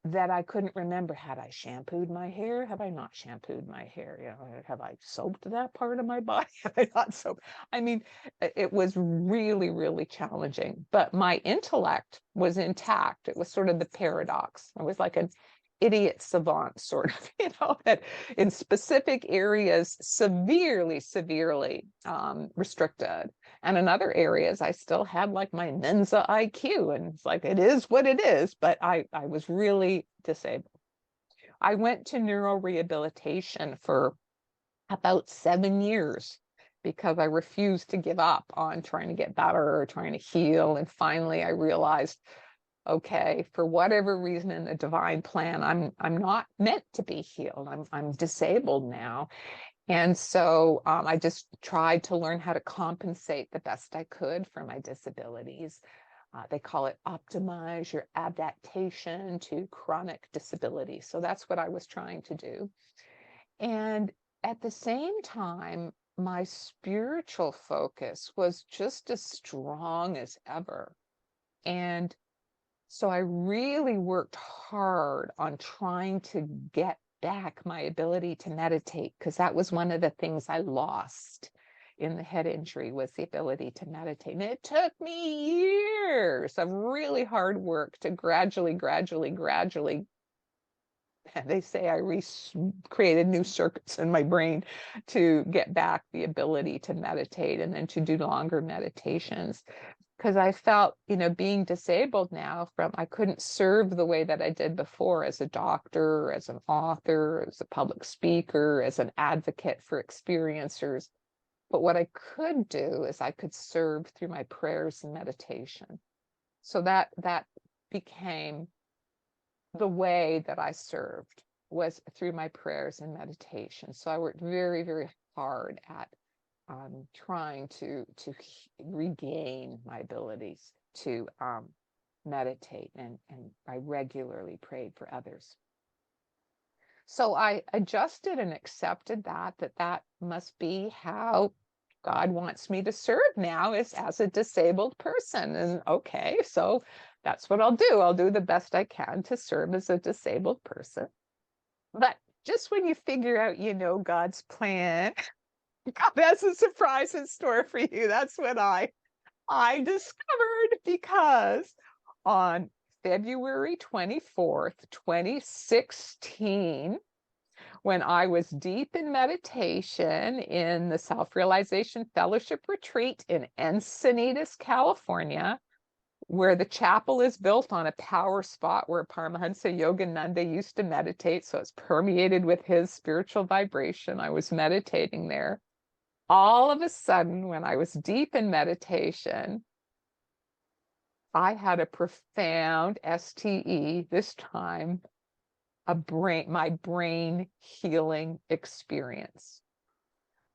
that I couldn't remember, had I shampooed my hair? Have I not shampooed my hair? You know, have I soaped that part of my body? Have I not soaped? I mean, it was really, really challenging, but my intellect was intact. It was sort of the paradox. I was like an idiot savant, sort of, that in specific areas, severely restricted. And in other areas, I still had like my Mensa IQ, and it's like, it is what it is, but I was really disabled. I went to neurorehabilitation for about 7 years because I refused to give up on trying to get better or trying to heal. And finally, I realized, okay, for whatever reason in the divine plan, I'm not meant to be healed. I'm disabled now. And so I just tried to learn how to compensate the best I could for my disabilities. They call it optimize your adaptation to chronic disability. So that's what I was trying to do. And at the same time, my spiritual focus was just as strong as ever. And so I really worked hard on trying to get back my ability to meditate, because that was one of the things I lost in the head injury was the ability to meditate. And it took me years of really hard work to gradually, they say I created new circuits in my brain to get back the ability to meditate and then to do longer meditations. Because I felt, being disabled now I couldn't serve the way that I did before as a doctor, as an author, as a public speaker, as an advocate for experiencers. But what I could do is I could serve through my prayers and meditation. So that became the way that I served, was through my prayers and meditation. So I worked very, very hard at trying to regain my abilities to meditate, and I regularly prayed for others. So I adjusted and accepted that must be how God wants me to serve now, is as a disabled person. And okay, so that's what I'll do. I'll do the best I can to serve as a disabled person. But just when you figure out, God's plan, God has a surprise in store for you. That's what I discovered, because on February 24th, 2016, when I was deep in meditation in the Self-Realization Fellowship Retreat in Encinitas, California, where the chapel is built on a power spot where Paramahansa Yogananda used to meditate. So it's permeated with his spiritual vibration. I was meditating there. All of a sudden, when I was deep in meditation, I had a profound STE, this time my brain healing experience.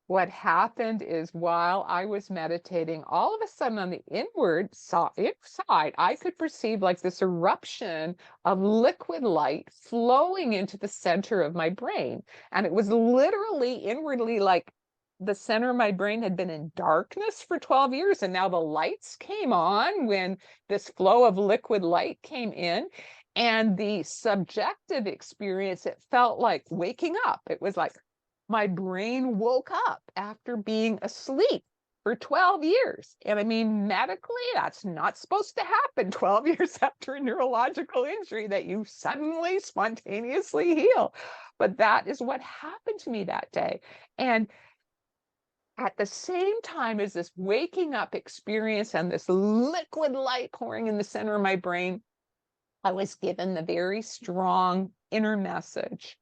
What happened is, while I was meditating, all of a sudden on the inward side, I could perceive like this eruption of liquid light flowing into the center of my brain. And it was literally inwardly like the center of my brain had been in darkness for 12 years. And now the lights came on when this flow of liquid light came in. And the subjective experience, it felt like waking up. It was like my brain woke up after being asleep for 12 years. And I mean, medically, that's not supposed to happen 12 years after a neurological injury, that you suddenly spontaneously heal. But that is what happened to me that day. And at the same time as this waking up experience and this liquid light pouring in the center of my brain, I was given the very strong inner message: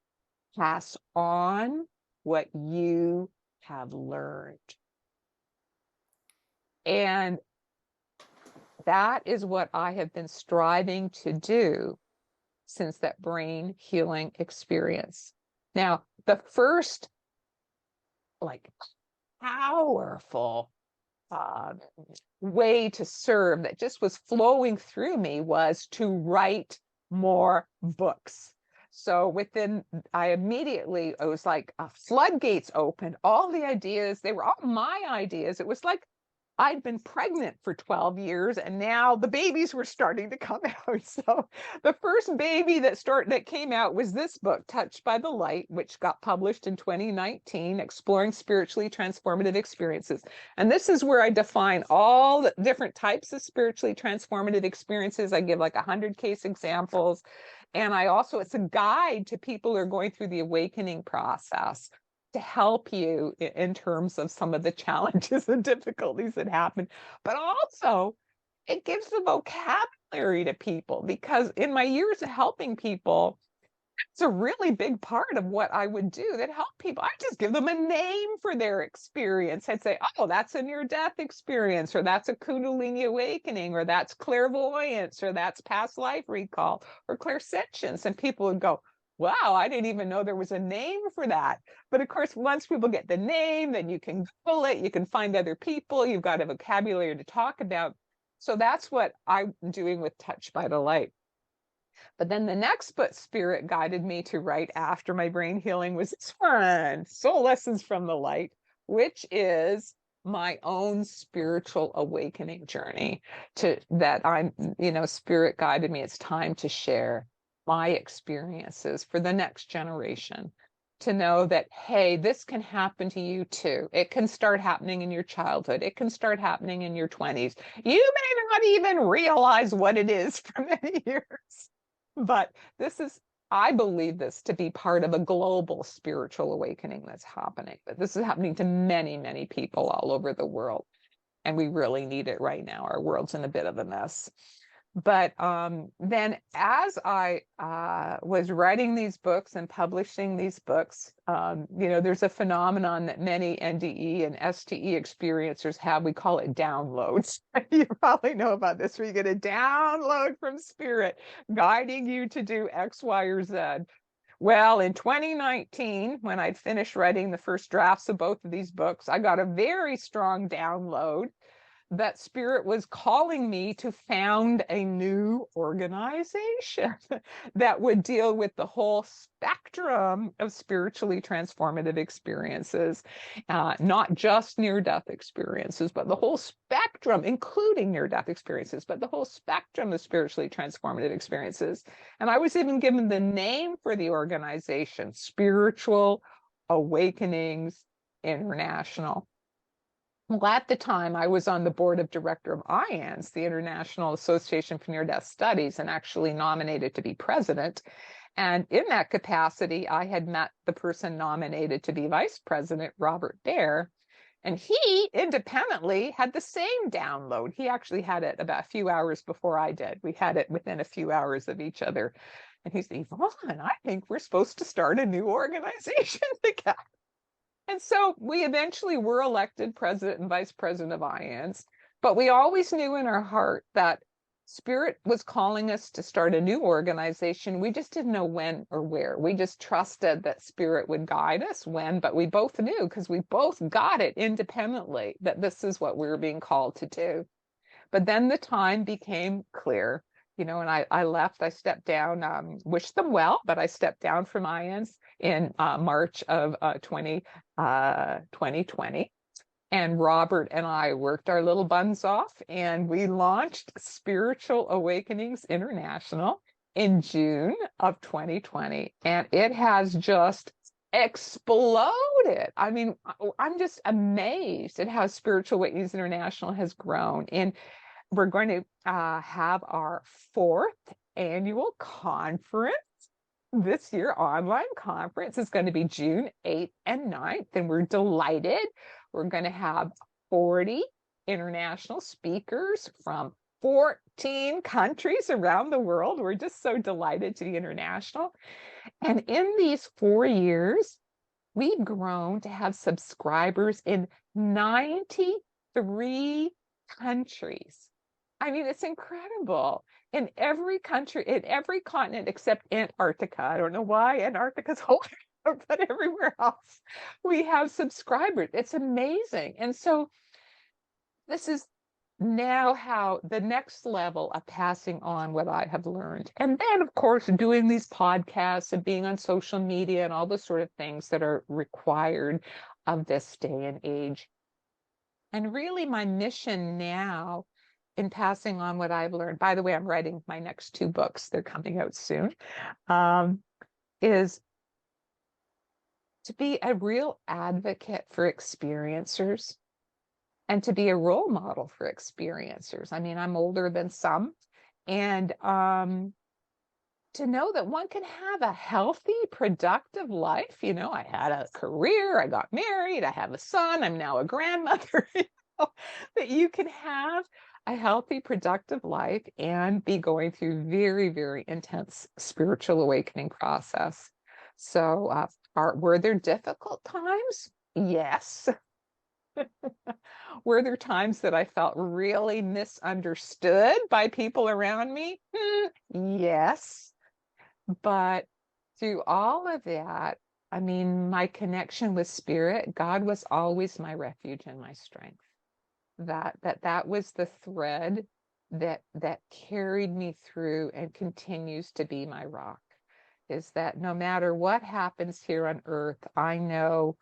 pass on what you have learned. And that is what I have been striving to do since that brain healing experience. Now, the first powerful way to serve that just was flowing through me was to write more books. So I immediately, it was like floodgates opened. All the ideas, they were all my ideas. It was like I'd been pregnant for 12 years and now the babies were starting to come out. So the first baby that came out was this book, Touched by the Light, which got published in 2019, Exploring Spiritually Transformative Experiences. And this is where I define all the different types of spiritually transformative experiences. I give like 100 case examples. And it's a guide to people who are going through the awakening process, to help you in terms of some of the challenges and difficulties that happen. But also, it gives the vocabulary to people, because in my years of helping people, it's a really big part of what I would do that help people. I just give them a name for their experience. I'd say, oh, that's a near-death experience, or that's a Kundalini awakening, or that's clairvoyance, or that's past life recall, or clairsentience. And people would go, wow, I didn't even know there was a name for that. But of course, once people get the name, then you can Google it, you can find other people, you've got a vocabulary to talk about. So that's what I'm doing with Touched by the Light. But then the next book Spirit guided me to write after my brain healing was this one, Soul Lessons from the Light, which is my own spiritual awakening journey Spirit guided me. It's time to share my experiences for the next generation, to know that, hey, this can happen to you too. It can start happening in your childhood. It can start happening in your 20s. You may not even realize what it is for many years. But I believe this to be part of a global spiritual awakening that's happening. But this is happening to many, many people all over the world. And we really need it right now. Our world's in a bit of a mess. But then as I was writing these books and publishing these books, there's a phenomenon that many NDE and STE experiencers have. We call it downloads. You probably know about this, where you get a download from spirit guiding you to do X, Y, or Z. Well, in 2019, when I'd finished writing the first drafts of both of these books, I got a very strong download that spirit was calling me to found a new organization that would deal with the whole spectrum of spiritually transformative experiences, not just near-death experiences, but the whole spectrum, including near-death experiences, but the whole spectrum of spiritually transformative experiences. And I was even given the name for the organization, Spiritual Awakenings International. Well, at the time, I was on the board of director of IANS, the International Association for Near-Death Studies, and actually nominated to be president. And in that capacity, I had met the person nominated to be vice president, Robert Baer, and he independently had the same download. He actually had it about a few hours before I did. We had it within a few hours of each other. And he said, Yvonne, I think we're supposed to start a new organization together. And so we eventually were elected president and vice president of IANS, but we always knew in our heart that spirit was calling us to start a new organization. We just didn't know when or where. We just trusted that spirit would guide us when, but we both knew, because we both got it independently, that this is what we were being called to do. But then the time became clear, and I left. I stepped down, wished them well, but I stepped down from IANS in March of 2020. And Robert and I worked our little buns off, and we launched Spiritual Awakenings International in June of 2020. And it has just exploded. I mean, I'm just amazed at how Spiritual Awakenings International has grown. And we're going to have our 4th annual conference this year. Online conference is going to be June 8th and 9th, and we're delighted. We're going to have 40 international speakers from 14 countries around the world. We're just so delighted to be international. And in these 4 years, we've grown to have subscribers in 93 countries. I mean, it's incredible. In every country, in every continent except Antarctica. I don't know why Antarctica's holding up, but everywhere else we have subscribers. It's amazing. And so this is now how the next level of passing on what I have learned. And then, of course, doing these podcasts and being on social media and all the sort of things that are required of this day and age. And really my mission now in passing on what I've learned, by the way, I'm writing my next 2 books, they're coming out soon, is to be a real advocate for experiencers and to be a role model for experiencers. I mean, I'm older than some, and to know that one can have a healthy, productive life. I had a career, I got married, I have a son, I'm now a grandmother, that you can have a healthy, productive life and be going through very, very intense spiritual awakening process. So were there difficult times? Yes. Were there times that I felt really misunderstood by people around me? Yes. But through all of that, I mean, my connection with spirit, God was always my refuge and my strength. That was the thread that carried me through and continues to be my rock, is that no matter what happens here on earth, I know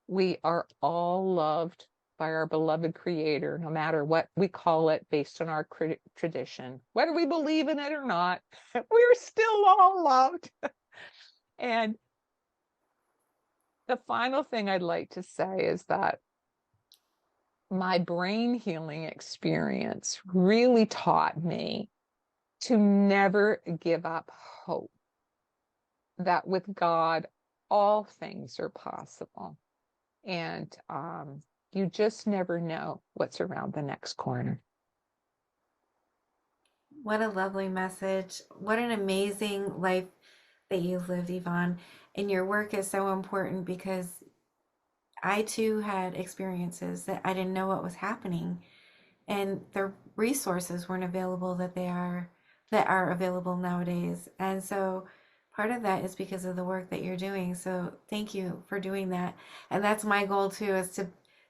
we are all loved by our beloved Creator, no matter what we call it based on our tradition. Whether we believe in it or not, we're still all loved. And The final thing I'd like to say is that my brain healing experience really taught me to never give up hope, that with God, all things are possible. And you just never know what's around the next corner. What a lovely message. What an amazing life that you've lived, Yvonne. And your work is so important because I too had experiences that I didn't know what was happening, and the resources weren't available that are available nowadays. And so part of that is because of the work that you're doing. So thank you for doing that. And that's my goal too, is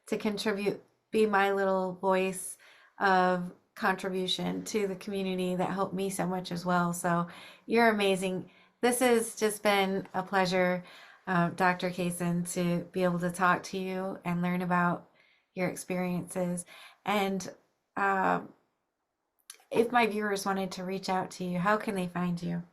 to contribute, be my little voice of contribution to the community that helped me so much as well. So you're amazing. This has just been a pleasure, Dr. Kason, to be able to talk to you and learn about your experiences. And um, if my viewers wanted to reach out to you, how can they find you?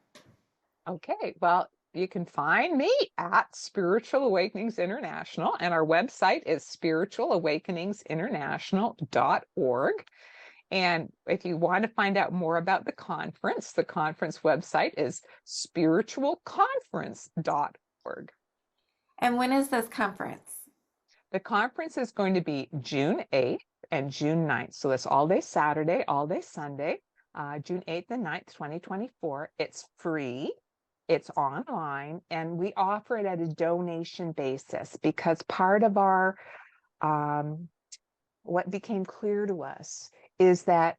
Okay, well, you can find me at Spiritual Awakenings International, and our website is spiritualawakeningsinternational.org. And if you want to find out more about the conference website is spiritualconference.org. And when is this conference? The conference is going to be June 8th and June 9th. So that's all day Saturday, all day Sunday, June 8th and 9th, 2024. It's free. It's online, and we offer it at a donation basis because part of our what became clear to us is that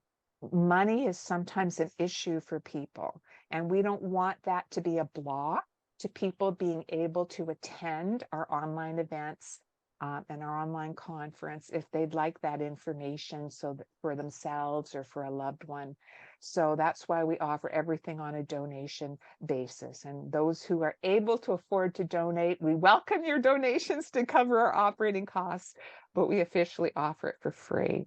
money is sometimes an issue for people, and we don't want that to be a block to people being able to attend our online events and our online conference if they'd like that information so that for themselves or for a loved one. So that's why we offer everything on a donation basis. And those who are able to afford to donate, we welcome your donations to cover our operating costs, but we officially offer it for free.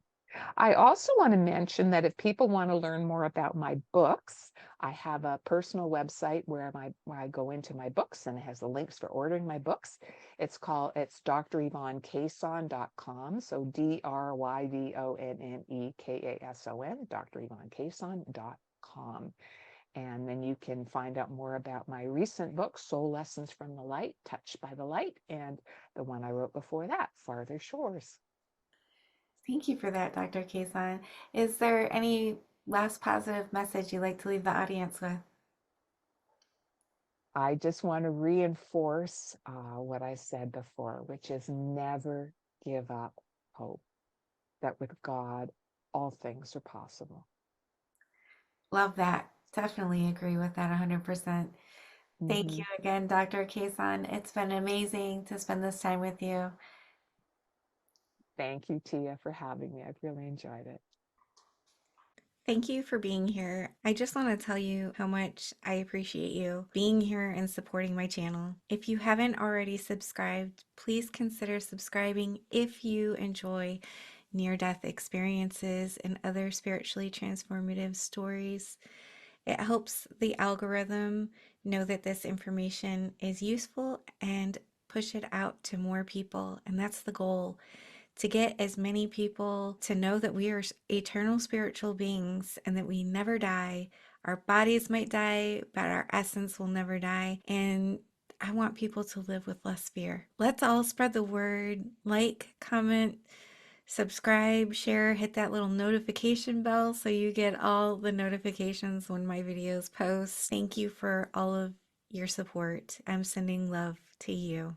I also want to mention that if people want to learn more about my books, I have a personal website where I go into my books, and it has the links for ordering my books. It's DrYvonneKason.com. So DrYvonneKason, DrYvonneKason.com. And then you can find out more about my recent book, Soul Lessons from the Light, Touched by the Light, and the one I wrote before that, Farther Shores. Thank you for that, Dr. Kason. Is there any last positive message you'd like to leave the audience with? I just want to reinforce what I said before, which is never give up hope, that with God, all things are possible. Love that. Definitely agree with that 100%. Thank Mm-hmm. you again, Dr. Kason. It's been amazing to spend this time with you. Thank you, Tia, for having me. I've really enjoyed it. Thank you for being here. I just want to tell you how much I appreciate you being here and supporting my channel. If you haven't already subscribed, please consider subscribing if you enjoy near-death experiences and other spiritually transformative stories. It helps the algorithm know that this information is useful and push it out to more people. And that's the goal, to get as many people to know that we are eternal spiritual beings and that we never die. Our bodies might die, but our essence will never die. And I want people to live with less fear. Let's all spread the word. Like, comment, subscribe, share, hit that little notification bell so you get all the notifications when my videos post. Thank you for all of your support. I'm sending love to you.